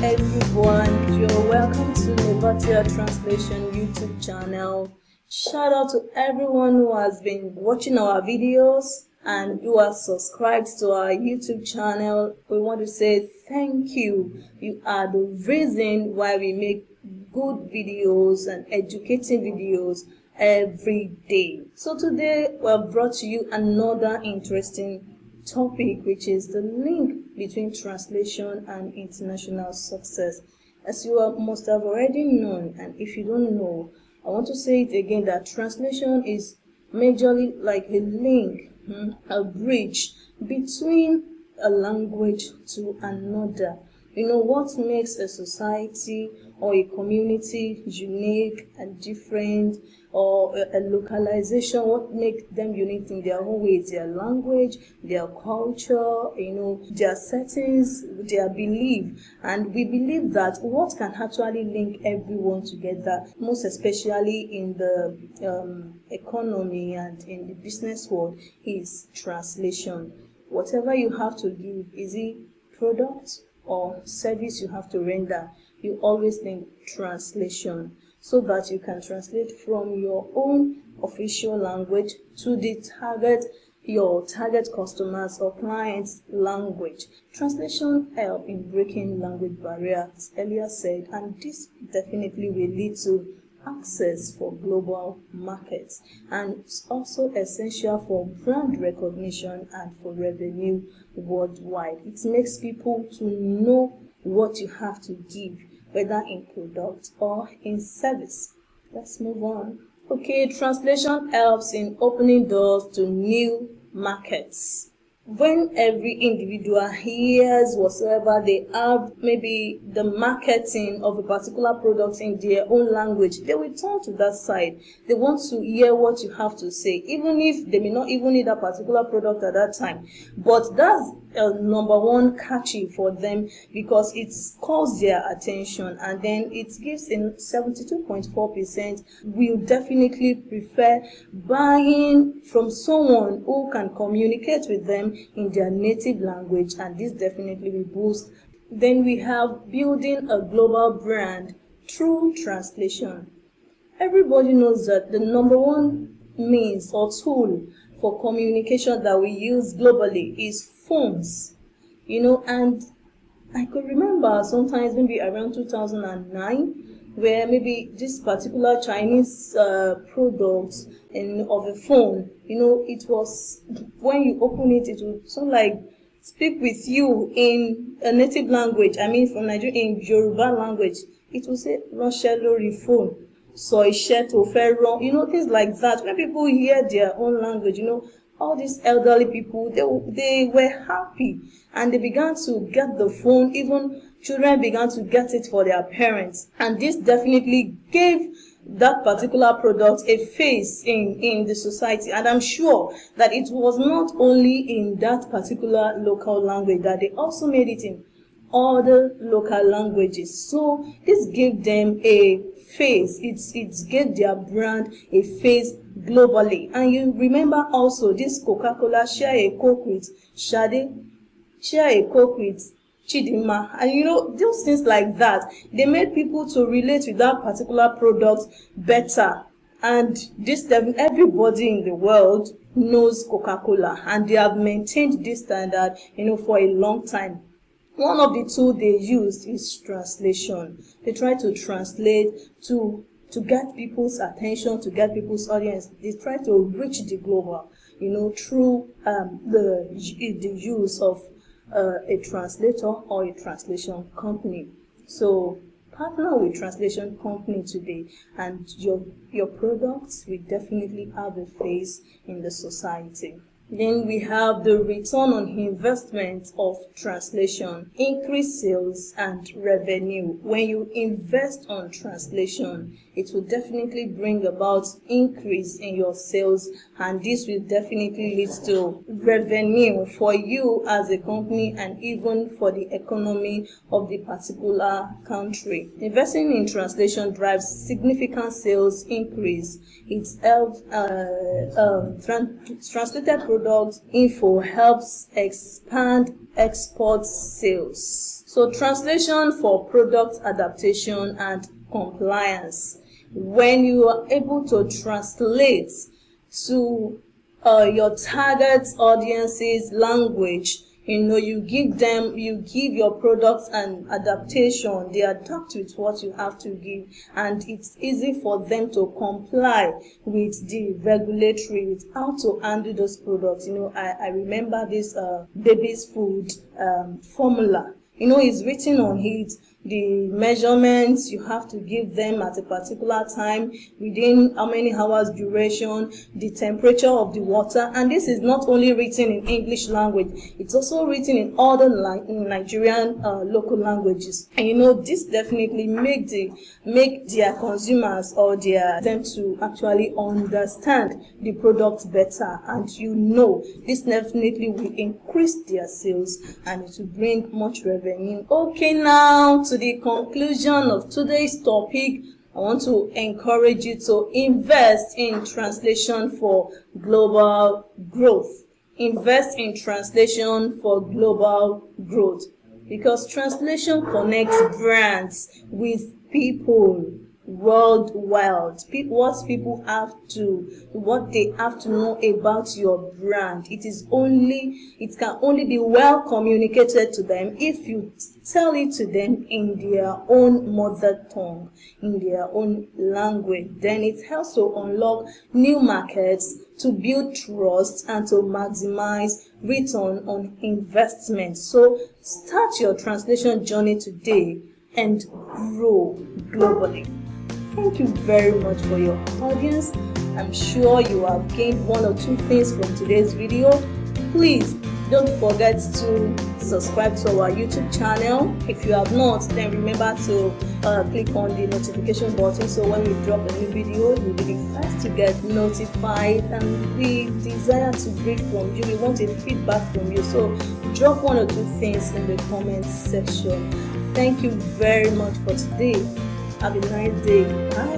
everyone, you're welcome to Novatia Translation YouTube channel. Shout out to everyone who has been watching our videos and who are subscribed to our YouTube channel. We want to say thank you. You are the reason why we make good videos and educating videos every day. So today we have brought to you another interesting topic, which is the link between translation and international success. As you must have already known, and if you don't know, I want to say it again, that translation is majorly like a link, a bridge between a language to another. You know, what makes a society or a community unique and different, or a localization, what makes them unique in their own way is their language, their culture, you know, their settings, their belief. And we believe that what can actually link everyone together, most especially in the economy and in the business world, is translation. Whatever you have to give, is it product or service you have to render, you always think translation, so that you can translate from your own official language to your target customers or clients' language. Translation help in breaking language barriers, as earlier said, and this definitely will lead to access for global markets, and it's also essential for brand recognition and for revenue worldwide. It makes people to know what you have to give, whether in product or in service. Let's move on. Okay, translation helps in opening doors to new markets. When every individual hears whatsoever they have, maybe the marketing of a particular product in their own language, they will turn to that side. They want to hear what you have to say, even if they may not even need that particular product at that time. But that's number one catchy for them, because it calls their attention, and then it gives in 72.4% will definitely prefer buying from someone who can communicate with them in their native language, and this definitely will boost. Then we have building a global brand through translation. Everybody knows that the number one means or tool for communication that we use globally is phones, you know. And I could remember sometimes maybe around 2009, where maybe this particular Chinese product of a phone, you know, it was, when you open it, it would sound like speak with you in a native language. I mean, from Nigeria, in Yoruba language, it will say "Ránṣẹ́ lórí phone." So iṣẹ́ tó fẹ́ rán, you know, things like that. When people hear their own language, you know, all these elderly people, they were happy, and they began to get the phone. Even children began to get it for their parents, and this definitely gave that particular product a face in the society. And I'm sure that it was not only in that particular local language, that they also made it in other local languages. So this gave them a face. It gave their brand a face globally. And you remember also this Coca-Cola, share a Coke with Shade, share a Coke with Chidima, and you know, those things like that, they made people to relate with that particular product better. And this, everybody in the world knows Coca-Cola, and they have maintained this standard, you know, for a long time. One of the tools they used is translation. They try to translate to get people's attention, to get people's audience. They try to reach the global, you know, through the use of a translator or a translation company. So partner with translation company today, and your products will definitely have a face in the society. Then we have the return on investment of translation, increase sales and revenue. When you invest on translation, it will definitely bring about increase in your sales, and this will definitely lead to revenue for you as a company and even for the economy of the particular country. Investing in translation drives significant sales increase. It helps translated product info helps expand export sales. So translation for product adaptation and compliance. When you are able to translate to your target audience's language, you give your products an adaptation. They adapt with what you have to give, and it's easy for them to comply with the regulatory, with how to handle those products. I remember this baby's food formula. It's written on it the measurements you have to give them at a particular time, within how many hours duration, the temperature of the water. And this is not only written in English language, it's also written in other Nigerian local languages. And this definitely make their consumers or them to actually understand the product better, and this definitely will increase their sales and it will bring much revenue. Okay, now to the conclusion of today's topic, I want to encourage you to invest in translation for global growth. Invest in translation for global growth, because translation connects brands with people worldwide. What they have to know about your brand. It can only be well communicated to them if you tell it to them in their own mother tongue, in their own language. Then it helps to unlock new markets, to build trust, and to maximize return on investment. So start your translation journey today and grow globally. Thank you very much for your audience. I'm sure you have gained one or two things from today's video. Please don't forget to subscribe to our YouTube channel. If you have not, then remember to click on the notification button, so when we drop a new video, you'll be the first to get notified. And we desire to hear from you. We want a feedback from you, so drop one or two things in the comment section. Thank you very much for today. Have a nice day. Bye.